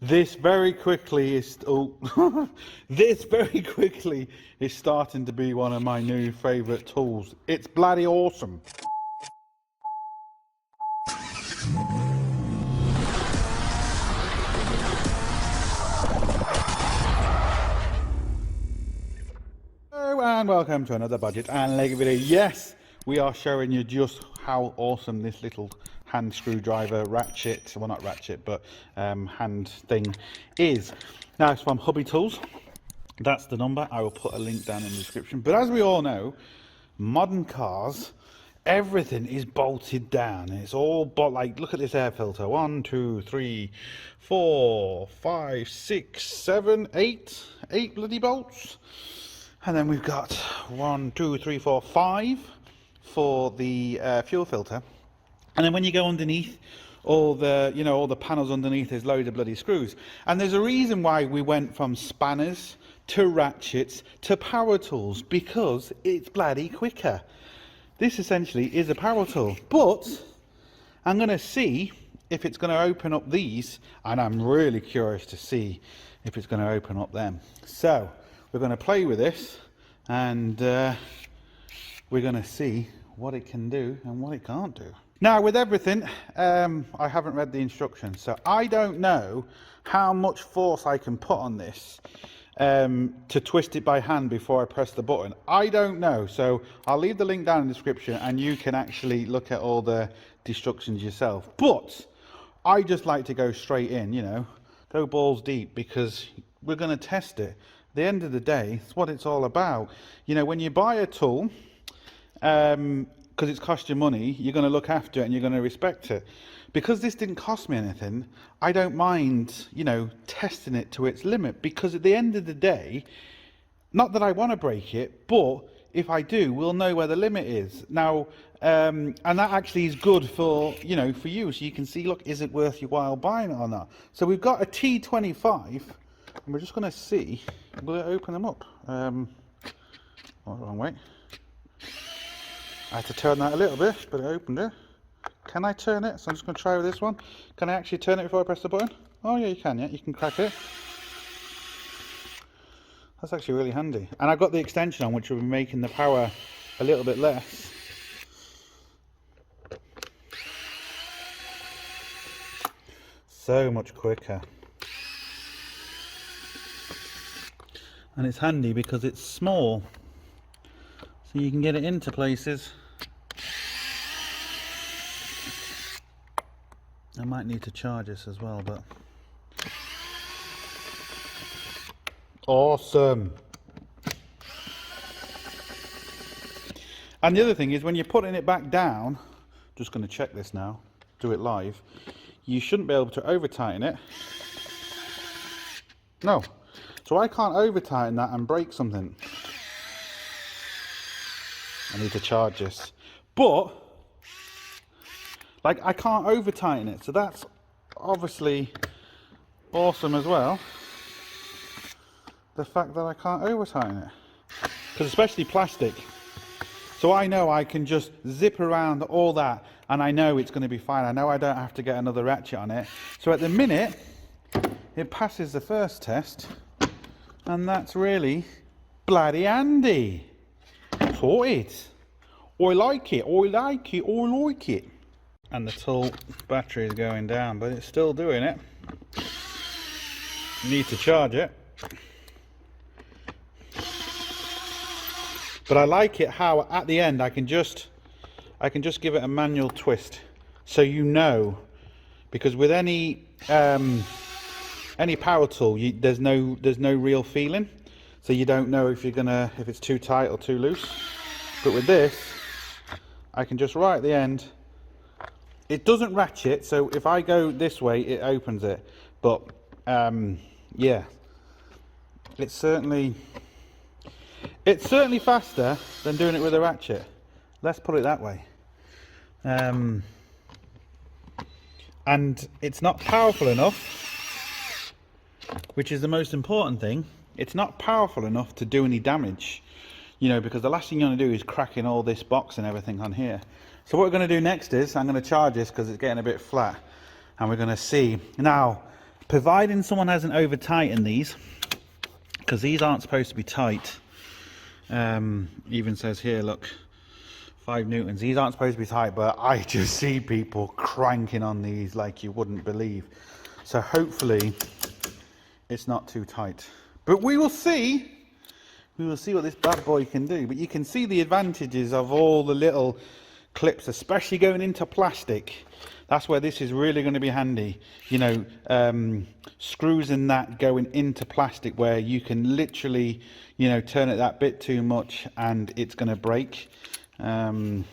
This very quickly is this very quickly is starting to be one of my new favorite tools. It's bloody awesome. Hello and welcome to another Budget and Leggit video. Yes, we are showing you just how awesome this little hand screwdriver ratchet, well not ratchet, but hand thing is. Now it's from Hobby Tools. That's the number. I will put a link down in the description. But as we all know, modern cars, everything is bolted down. It's all like, look at this air filter. 1, 2, 3, 4, 5, 6, 7, 8 bloody bolts. And then we've got 1, 2, 3, 4, 5 for the fuel filter. And then when you go underneath, all the panels underneath, there's loads of bloody screws. And there's a reason why we went from spanners to ratchets to power tools, because it's bloody quicker. This essentially is a power tool, but I'm going to see if it's going to open up these, and I'm really curious to see if it's going to open up them. So we're going to play with this, and we're going to see what it can do and what it can't do. Now with everything, I haven't read the instructions, so I don't know how much force I can put on this to twist it by hand before I press the button. I don't know, so I'll leave the link down in the description and you can actually look at all the instructions yourself. But I just like to go straight in, go balls deep, because we're going to test it. At the end of the day, it's what it's all about. When you buy a tool, because it's cost you money, you're going to look after it and you're going to respect it. Because this didn't cost me anything, I don't mind, testing it to its limit, because at the end of the day, not that I want to break it, but if I do, we'll know where the limit is. Now, and that actually is good for, for you, so you can see, look, is it worth your while buying it or not? So we've got a T25, and we're just going to see, will it open them up? Oh, wrong way. I had to turn that a little bit, but it opened it. Can I turn it? So I'm just going to try with this one. Can I actually turn it before I press the button? Oh yeah, you can, yeah. You can crack it. That's actually really handy. And I've got the extension on, which will be making the power a little bit less. So much quicker. And it's handy because it's small, so you can get it into places. I might need to charge this as well, but awesome. And the other thing is, when you're putting it back down, just going to check this now, do it live, you shouldn't be able to over tighten it. No, so I can't over tighten that and break something. I need to charge this, but I can't over tighten it, so that's obviously awesome as well, the fact that I can't over tighten it, because especially plastic, so I know I can just zip around all that and I know it's going to be fine. I know I don't have to get another ratchet on it. So at the minute it passes the first test, and that's really bloody handy. Sorted. I like it, I like it, I like it. And the tool battery is going down, but it's still doing it. Need to charge it. But I like it how at the end I can just give it a manual twist, so because with any power tool, there's no real feeling, so you don't know if it's too tight or too loose. But with this, I can just right at the end. It doesn't ratchet, so if I go this way, it opens it. But yeah, it's certainly faster than doing it with a ratchet. Let's put it that way. And it's not powerful enough, which is the most important thing. It's not powerful enough to do any damage, because the last thing you want to do is cracking all this box and everything on here. So what we're going to do next is, I'm going to charge this because it's getting a bit flat, and we're going to see. Now, providing someone hasn't over tightened these, because these aren't supposed to be tight. Even says here, look, 5 newtons. These aren't supposed to be tight, but I just see people cranking on these like you wouldn't believe. So hopefully it's not too tight, but we will see. We will see what this bad boy can do. But you can see the advantages of all the little clips, especially going into plastic. That's where this is really going to be handy. You know, screws in that going into plastic, where you can literally, you know, turn it that bit too much and it's going to break. You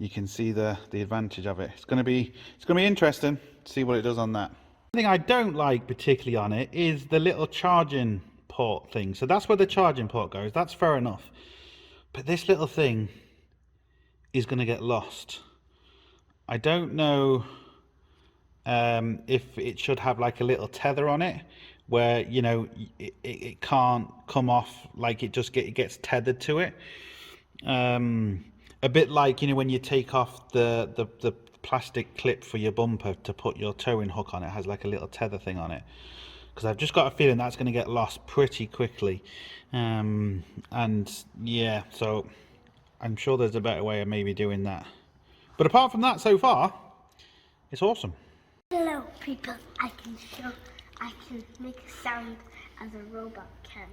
can see the advantage of it. It's going to be interesting to see what it does on that. The thing I don't like particularly on it is the little charging port thing. So that's where the charging port goes. That's fair enough. But this little thing is going to get lost. I don't know if it should have like a little tether on it, where, you know, it can't come off, like it just gets tethered to it. A bit like, you know, when you take off the plastic clip for your bumper to put your towing hook on, it has like a little tether thing on it. Because I've just got a feeling that's going to get lost pretty quickly. And yeah, so I'm sure there's a better way of maybe doing that. But apart from that, so far, it's awesome. Hello people, I can make a sound as a robot can.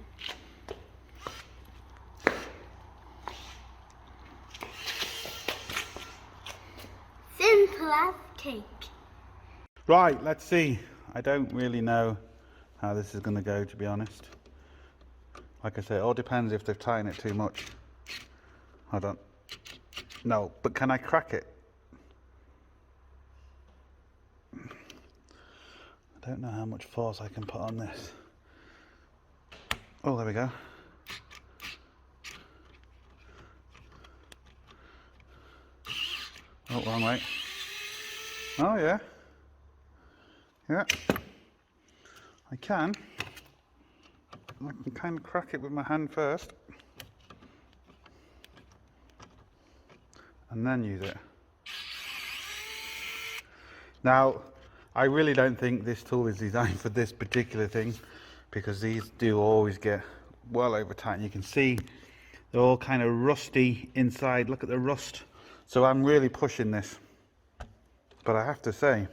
Simple as cake. Right, let's see. I don't really know how this is going to go, to be honest. Like I say, it all depends if they've tightened it too much. Hold on. No, but can I crack it? I don't know how much force I can put on this. Oh, there we go. Oh, wrong way. Oh, yeah. Yeah. I can kind of crack it with my hand first. And then use it. Now, I really don't think this tool is designed for this particular thing, because these do always get well over tight. You can see they're all kind of rusty inside. Look at the rust. So I'm really pushing this. But I have to say,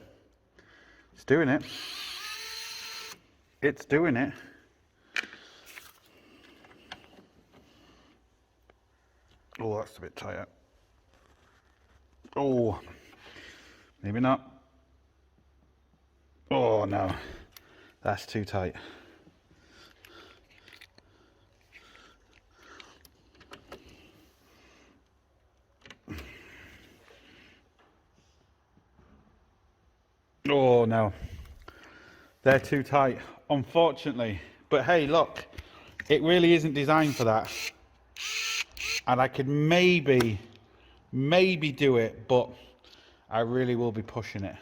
it's doing it. It's doing it. Oh, that's a bit tighter. Oh, maybe not. Oh no, that's too tight. Oh no, they're too tight, unfortunately. But hey, look, it really isn't designed for that. And I could maybe do it, but I really will be pushing it.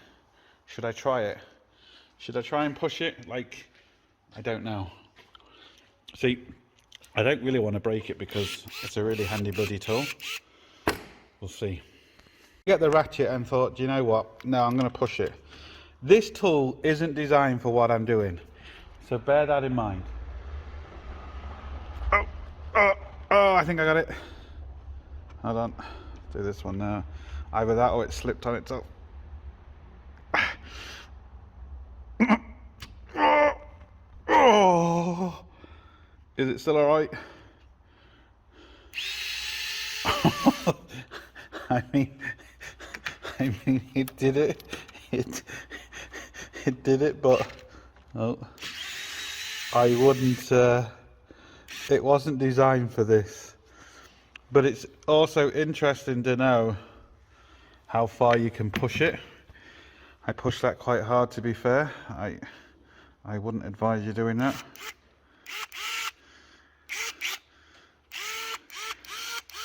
Should I try it? Should I try and push it? Like, I don't know. See, I don't really want to break it because it's a really handy bloody tool. We'll see. Get the ratchet and thought, do you know what? No, I'm going to push it. This tool isn't designed for what I'm doing, so bear that in mind. Oh, I think I got it. Hold on, do this one now. Either that or it slipped on itself. Oh, is it still all right? I mean, it did it. It did it, but oh, I wouldn't. It wasn't designed for this. But it's also interesting to know how far you can push it. I pushed that quite hard, to be fair. I wouldn't advise you doing that.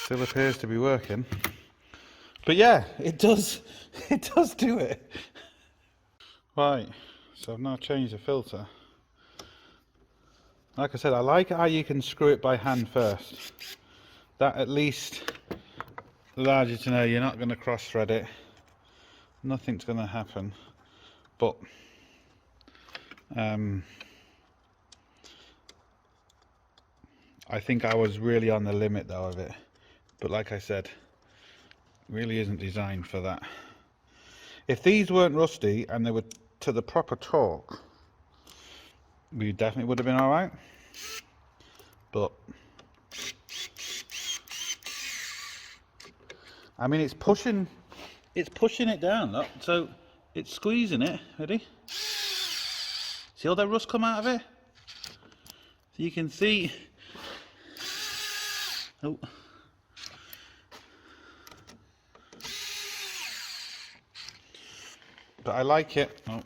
Still appears to be working. But yeah, it does do it. Right, so I've now changed the filter. Like I said, I like how you can screw it by hand first. That at least allows you to know you're not going to cross thread it. Nothing's going to happen. But I think I was really on the limit though of it, but like I said, really isn't designed for that. If these weren't rusty and they were to the proper torque, we definitely would have been all right. But I mean, it's pushing it down. Look, so it's squeezing it. Ready? See all that rust come out of it? So you can see. Oh. But I like it. Oh.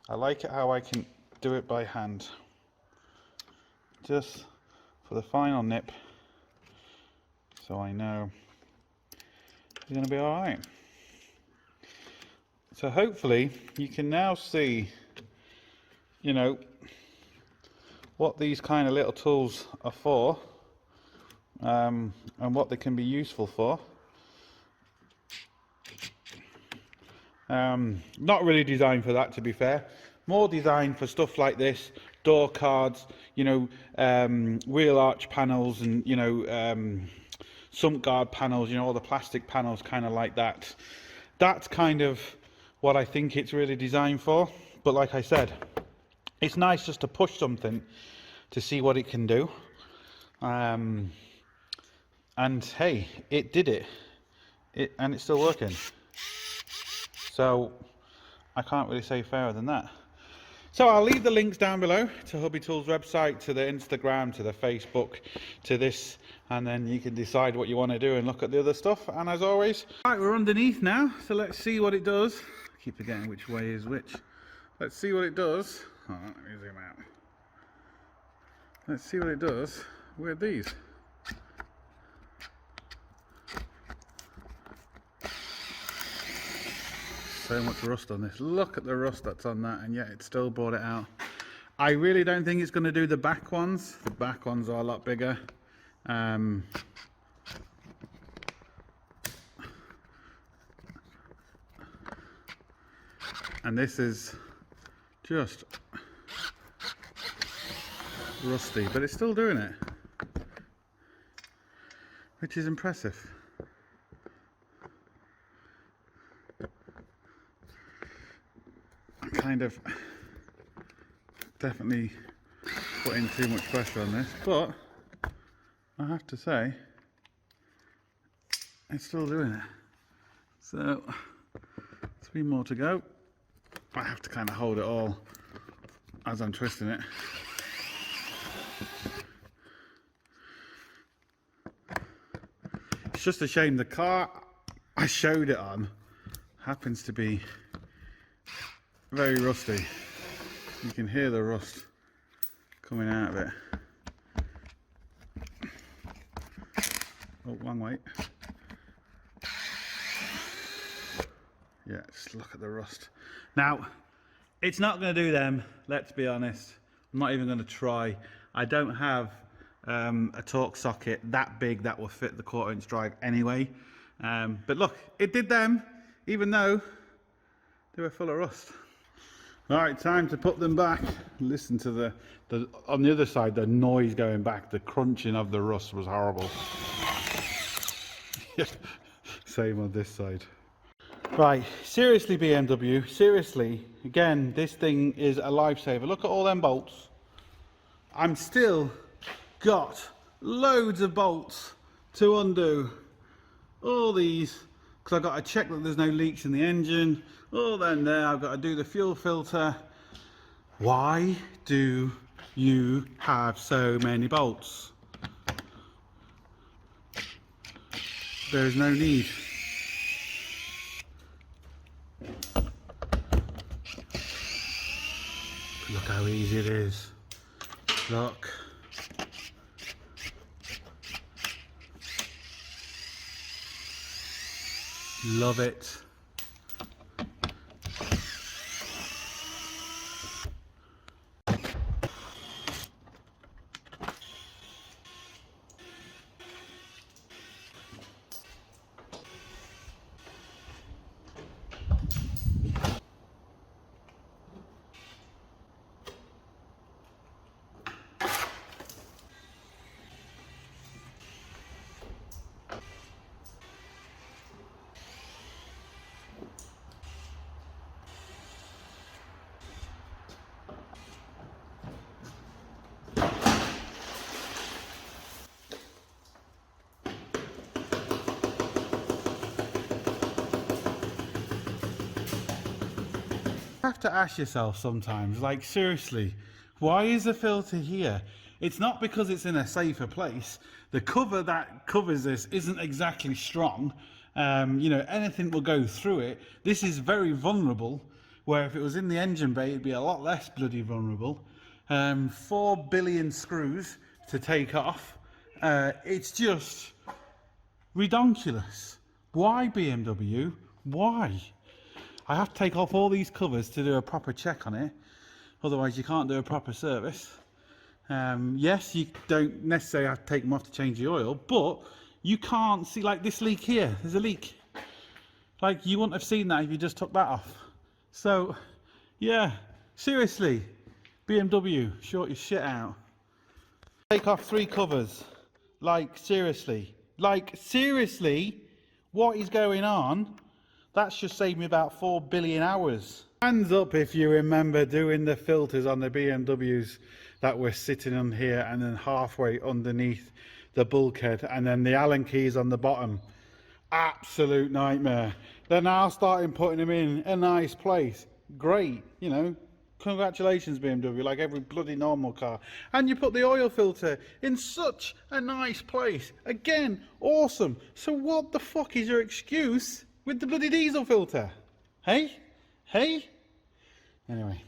I like it how I can do it by hand. Just for the final nip. So I know it's going to be alright. So hopefully you can now see, you know, what these kind of little tools are for, and what they can be useful for. Not really designed for that, to be fair. More designed for stuff like this, door cards, you know, wheel arch panels, and you know, sump guard panels, you know, all the plastic panels, kind of like that. That's kind of what I think it's really designed for. But like I said, it's nice just to push something to see what it can do. And hey, it did it. And it's still working. So I can't really say fairer than that. So I'll leave the links down below to Hubby Tools website, to the Instagram, to the Facebook, to this, and then you can decide what you want to do and look at the other stuff. And as always, right, we're underneath now, so let's see what it does. I keep forgetting which way is which. Let's see what it does. Oh, let me zoom out. Let's see what it does with these. So much rust on this. Look at the rust that's on that, and yet it still brought it out. I really don't think it's going to do the back ones. The back ones are a lot bigger. And this is just rusty, but it's still doing it, which is impressive. Kind of definitely putting too much pressure on this, but I have to say it's still doing it. So 3 more to go. I have to kind of hold it all as I'm twisting it. It's just a shame the car I showed it on happens to be very rusty. You can hear the rust coming out of it. Oh, wrong way. Yeah, just look at the rust. Now, it's not going to do them, let's be honest. I'm not even going to try. I don't have a torque socket that big that will fit the 1/4" drive anyway. But look, it did them, even though they were full of rust. All right, time to put them back. Listen to the on the other side, the noise going back, the crunching of the rust was horrible. Same on this side. Right, seriously BMW, seriously, again, this thing is a lifesaver. Look at all them bolts. I'm still got loads of bolts to undo. All these, because I've got to check that there's no leaks in the engine. All then there, I've got to do the fuel filter. Why do you have so many bolts? There's no need. Look how easy it is. Look. Love it. have to ask yourself sometimes, like seriously, why is the filter here? It's not because it's in a safer place. The cover that covers this isn't exactly strong. You know, anything will go through it. This is very vulnerable, where if it was in the engine bay, it'd be a lot less bloody vulnerable. 4 billion screws to take off. It's just redonkulous. Why BMW? Why? I have to take off all these covers to do a proper check on it. Otherwise you can't do a proper service. Yes, you don't necessarily have to take them off to change the oil, but you can't see, like this leak here, there's a leak. Like you wouldn't have seen that if you just took that off. So, yeah, seriously, BMW, sort your shit out. Take off 3 covers. Like seriously, what is going on? That's just saved me about 4 billion hours. Hands up if you remember doing the filters on the BMWs that were sitting on here and then halfway underneath the bulkhead and then the Allen keys on the bottom. Absolute nightmare. They're now starting putting them in a nice place. Great, you know. Congratulations BMW, like every bloody normal car. And you put the oil filter in such a nice place. Again, awesome. So what the fuck is your excuse with the bloody diesel filter? Hey? Hey? Anyway.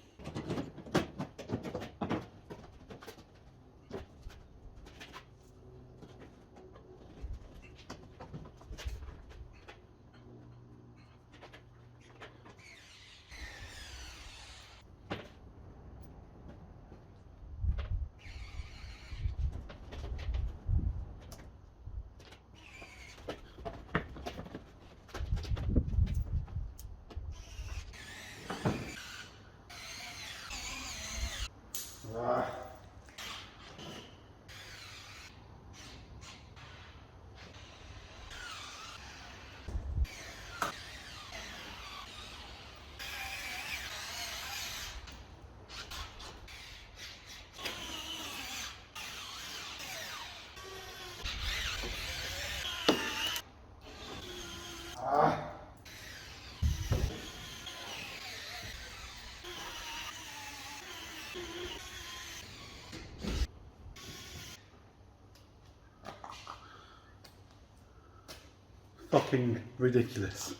Fucking ridiculous.